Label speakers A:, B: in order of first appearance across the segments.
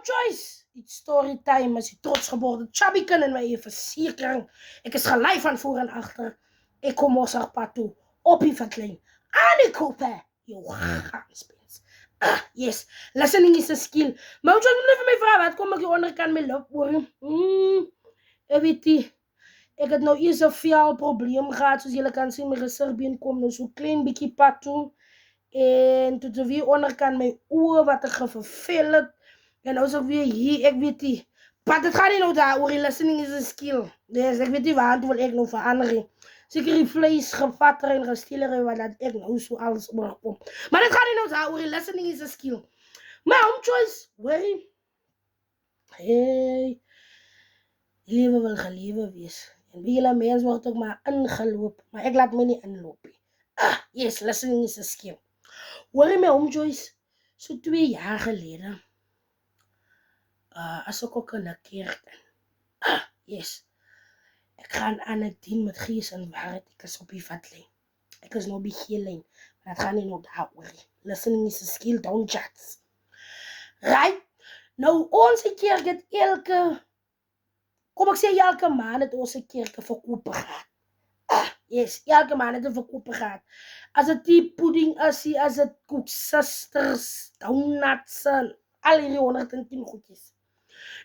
A: Joyce, it's storytime. As die trots geboren chubby kind in my verzekering. Ek is gelei van voor en achter. Ek kom Mosselpad toe, op die verklein. Aan die koppe, jou gaanspens. Yes, listening is a skill. Maar hoe moet vir my vra, wat kom ek hier onderkant my loop hoor? Ek weet nie. Ek het nou eers 'n veel probleem gehad, soos julle kan sien, my gesigbeen kom nou so klein bietjie pad toe. En toe te weer onderkant my oë wat ek gevervel het. En nou is ek weer hier, ek weet nie. Pat, het gaan nie nou daar oor, die listening is a skill. Dus ek weet nie waar wil ek nou verander. Seker die vlees gevatter en gesteler wat dat ek nou so alles oorkom. Maar dit gaan nie nou daar oor, die listening is a skill. Maar Home Choice, worry. Hey, die lewe wil gelewe wees. En wie julle mens word ook maar ingeloop. Maar ek laat my nie inloop nie. Yes, listening is a skill. Worry my Home Choice, so 2 jaar gelede. As ek ook in 'n kerk in. Yes. Ek gaan aan 'n dien met gees en waarheid. Ek is op die vatlyn. Ek is nou op die geellyn. Maar dat gaan nie nou daaroor nie. Listening is a skill, don't judge. Right? Nou, ons kerk het elke maand het ons kerk verkoop gehad. Yes, elke maand het 'n verkoop gehad. As dit die pudding is, as dit koeksisters, donuts, al hierdie 110 goedjies.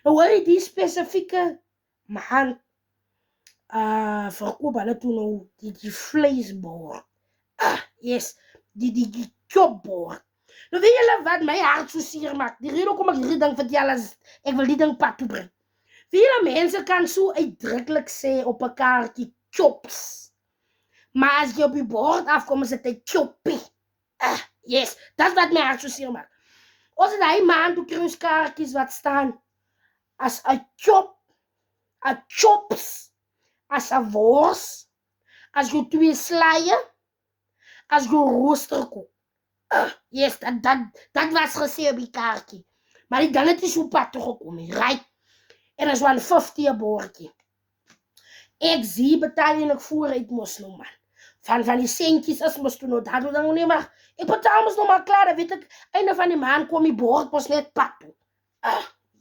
A: Nou hoor jy die spesifieke maand verkoop hulle toe nou die vleesbord. Yes, die chopbord. Nou weet julle wat my hart so seer maak? Die rede hoekom ek hierdie ding vertel is, ek wil die ding pad toe bring. Weet julle mense kan so uitdruklik sê op 'n kaartjie chops. Maar as jy op die bord afkom is dit 'n choppie. Yes, dat wat my hart so seer maak. Ons het hy maand toe kruiskaartjies wat staan as 'n chop, 'n chops, as 'n wors, as jy 2 slaie, as jy roosterkoek. Yes, dat was gesê op die kaartjie. Maar die ding het nie so pad toe gekom nie, right? En is 150 'n bordjie. Ek zie betaal en ek voer uit mos nou man. Van die centjes is mos toe nou, dat doe dan nie maar. Ek betaal mos nou maar klaar, dan weet ek, einde van die maand kom die bord mos net pad toe.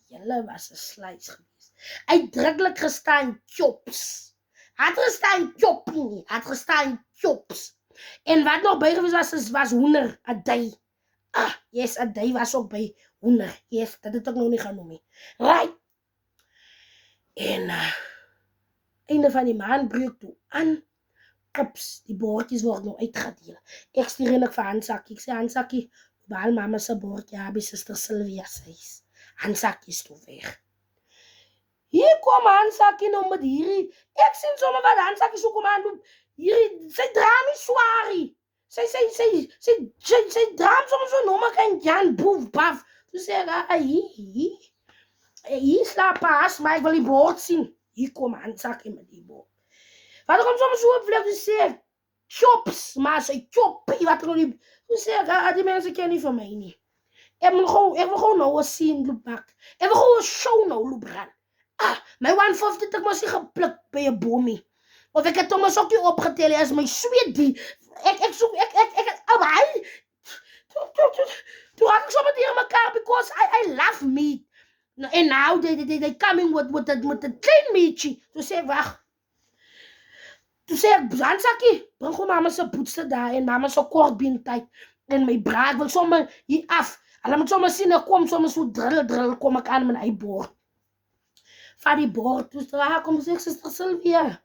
A: Julle was 'n sluis geweest. Uitdruklik gestaan chops. Het gestaan choppie nie, het gestaan chops. En wat nog by gewees was hoender, 'n dui. Yes, 'n dui was ook by hoender. Yes, dat het ek nou nie genoem nie. Right. En einde van die maand breek toe aan. Ops, die bordjies word nou uitgedeel. Ek stuur en ek vir Hansakkie. Ek sê Hansakkie, baal mama se bordjie, by Suster Sylvia se huis. Hansakkie is toe weg. Hier kom Hansakkie nou met hierdie. Ek sien sommer wat Hansakkie so kom aan. Hierdie, sy dra nie swaarie. Sy dra sommer so nommer kan Jan boef baf. Toe sê ek, hier slaap pas, maar ek wil die bord sien. Hier kom Hansakkie met die bord. Wat kom soms so op vlug te sê, chops, maar sy choppie, wat er nou die, hoe sê ek, die mense ken nie van my nie. Ek wil gewoon nou een scene loop maak. Ek wil gewoon een show nou loop gaan. My 150 het ek mos nie gepluk by een boomie. Of ek het mos ook nie opgetel, as my sweet die, toe raak ek so met hier mekaar, because I love meat. And now they coming with the klein meatje. Toe sê ek, wacht. Toe sê ek, Hansakkie, bring gewoon mama se poetste daar en mama se kortbeentyd en my braak wil sommer hier af. Hulle moet sommer sien, ek kom sommer so drill, kom ek aan met my bord. Van die bord, toe kom sê ek, Suster Sylvia.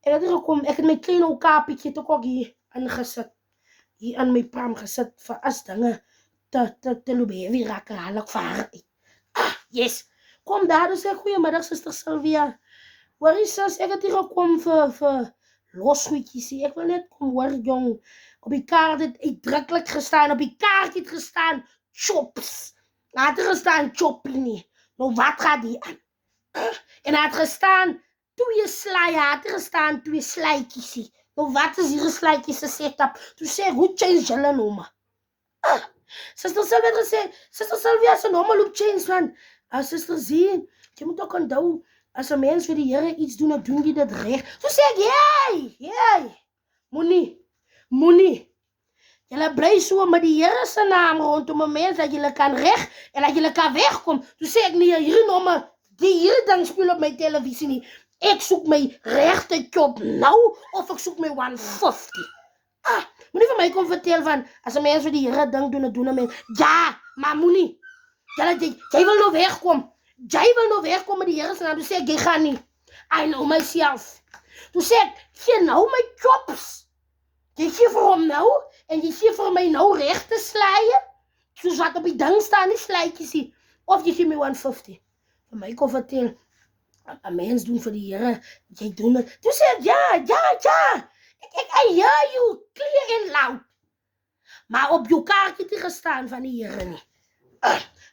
A: Ek het my klein ou kapietje het ook hier ingesit. Hier in my pram gesit, vir as dinge te loop heavy raak, haal ek vir haar uit. Yes, kom daar, dus sê ek, goeiemiddag Suster Sylvia. Hoorie sis, ek het hier gekom vir losgoedjies. Ek wil net kom hoor jong. Op die kaart het uitdruklik gestaan, op die kaart het gestaan chops. Het gestaan choppie nie. Nou wat gaat die aan? En het gestaan 2 slaie, het gestaan 2 sluitjies. Nou wat is hier sluitjies se setup? Toe sê hoe change julle nomme? Suster Sylvia het gesê, Suster Sylvia se nomme loop change van. Suster Zee, jy moet ook onthou, as 'n mens vir die Here iets doen, dan doen jy dit reg. So sê ek, jy, moenie. Julle bly so met die Here se naam rondom 'n mens dat julle kan reg en dat julle kan wegkom. Toe sê ek nie hierdie nomme, hierdie ding speel op my televisie nie. Ek soek my regte job nou of ek soek my 150. Moenie vir my kom vertel van as 'n mens wat die Here ding doen, doen 'n mens. Ja, maar moenie. Jy wil nou wegkom. Jy wil nou wegkom met die Here se naam. Toe sê ek, jy gaan nie. I know myself. Toe sê ek, gee nou my jobs. Jy gee vir hom nou en jy gee vir my nou regte slaaie. Soos wat op die ding staan, nie slaatjies nie. Of jy gee my 150. Vir my kom vertel, 'n mens doen vir die Here, jy doen dit. Toe sê ek, ja. I hear you clear and loud. Maar op jou kaartjie het gestaan van die Here nie.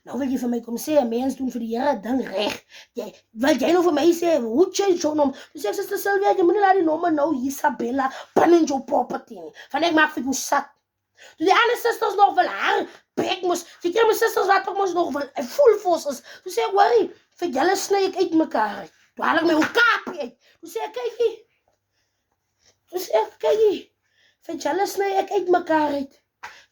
A: Nou wil jy vir my kom sê, 'n mens doen vir die Here ding reg. Wil jy nou vir my sê, hoe change jou naam? Toe sê ek, Suster Sylvia, jy moet nie laat die nomme nou Isabella binne jou property nie. Van ek maak vir jou sat. Toe die ander susters nog wil haar bek moes, sy kry my susters wat ook moes nog wil, full forces. Toe sê ek, worry, vir julle sny ek uit mekaar uit. Toe haal ek my ou kaapie uit. Toe sê ek, kykie, vir julle sny ek uit mekaar uit.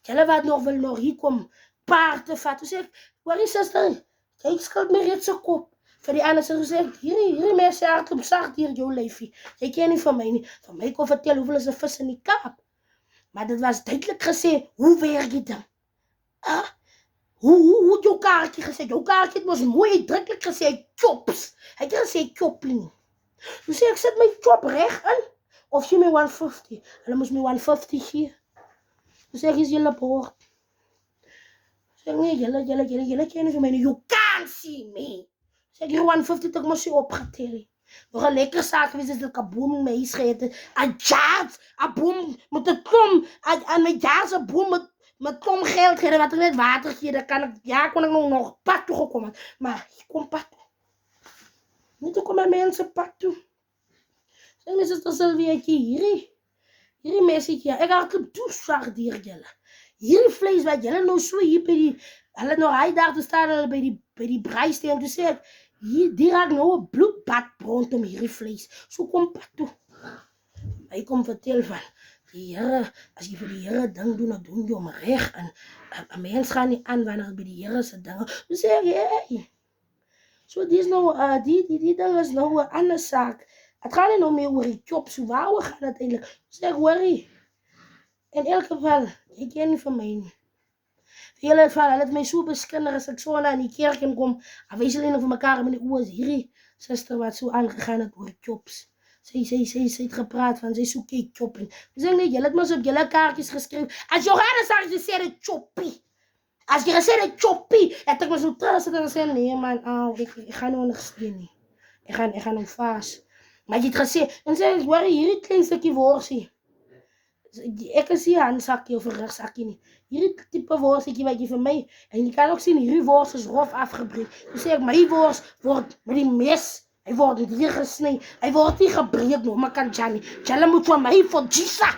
A: Julle wat nog wil nog hier kom, paarte vat. Toe sê ek, worry suster, jy skuld my reeds se kop. Vir die ander sê ek, hierdie mense hardloop sag hier jou lyfie. Jy ken nie van my nie. Van my kon vertel hoeveel is 'n vis in die Kaap. Maar dit was duidelik gesê, hoe werk dit dan? Hoe jou kaartjie gesê? Jou kaartjie het mos mooi uitdruklik gesê, chops. Hy het gesê choppie nie. Toe sê ek, sit my chop reg in, of gee my 150. Hulle moes my 150 gee. Toe sê ek, is julle bord. Sê ek, nee, julle ken nie vir my nie. You can't see me. Sê ek, hier 150 het ek mos so opgetel. Nog 'n lekker saak gewees is dat 'n boom in my huis gehad het. 'n boom met 'n klomp, aan my jaar se boom met klomp geld gehad wat ek net water gee, dan kon ek nog pad toe gekom het. Maar ek kom pad toe. Niet ook met mensen pad toe. Zeg my Suster Sylvia, hierdie mense hier, ek hardloop toe sag dier julle. Hierdie vlees wat julle nou so hier by die, hulle nou hy daar te staan, hulle by die braaisteen, toe sê ek, die raak nou 'n bloedbad rondom hierdie vlees. So kom pad toe. Hy kom vertel van, die Here, as jy vir die Here ding doen, dan doen jy hom reg. En 'n mens gaan nie aan wanneer by die Here se dinge. Toe sê ek, hey, so dis nou, die ding is nou 'n ander saak. Het gaan nie nou meer oor die job, so waaroor gaan het eintlik? So sê ek, worry. In elk geval, jy ken nie van my nie. Vir julle geval, hulle het my so beskinder as ek so na in die kerk kom, wys hulle nog vir mekaar met die oë, hierdie suster wat so aangegaan het oor jobs. Sy het gepraat van, sy soek jy job en, sy sê nee, julle het mos op julle kaartjies geskryf, as jou gaan sê, jy sê dit choppie. As jy gesê dit choppie, het ek mos so terug sit en sê, nee man, ek gaan nou ondersteun nie. Ek gaan nou vas. Maar jy het gesê, en sê, hoor hierdie klein stukkie worsie. Ek is hier handsakkie of 'n rugsakkie nie. Hierdie tipe worsie wat jy vir my, en jy kan ook sien, hierdie wors is rof afgebreek. Dan sê ek, my wors word met die mes, hy word hier gesny, hy word nie gebreek nog, maar kan Johnny. Julle moet van my vir Jesus.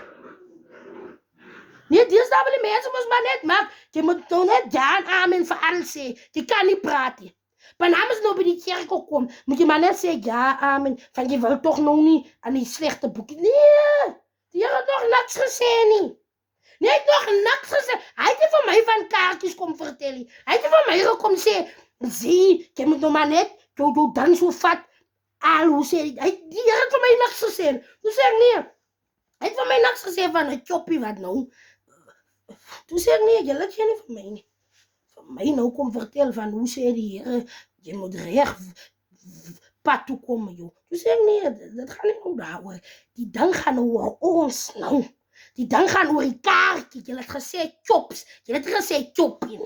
A: Nee, dis daar wil die mense mos maar net maak. Jy moet nou net ja en amen vir alles sê. Jy kan nie praat nie. Maar namens nou by die kerk kom, moet jy maar net sê ja, amen. Van jy wil toch nou nie aan die slegte boekie. Nee, die Here het nog niks gesê nie. Nee, hy het nog niks gesê. Hy het nie vir my van kaartjies kom vertel nie. Hy het nie vir my gekom sê, zie, jy moet nou maar net jou dan so vat. Hoe sê hy, die Here het vir my niks gesê. Toe sê ek nee, hy het vir my niks gesê van 'n choppie wat nou. Toe sê ek nee, julle ken nie vir my nie. Vir my nou kom vertel van hoe sê die Here, jy moet reg pad toe kom joh. Toe sê ek nee, dit gaan nie nou daaroor. Die ding gaan nou oor ons nou. Die ding gaan oor die kaartjie. Jy het gesê chops, jy het gesê choppie.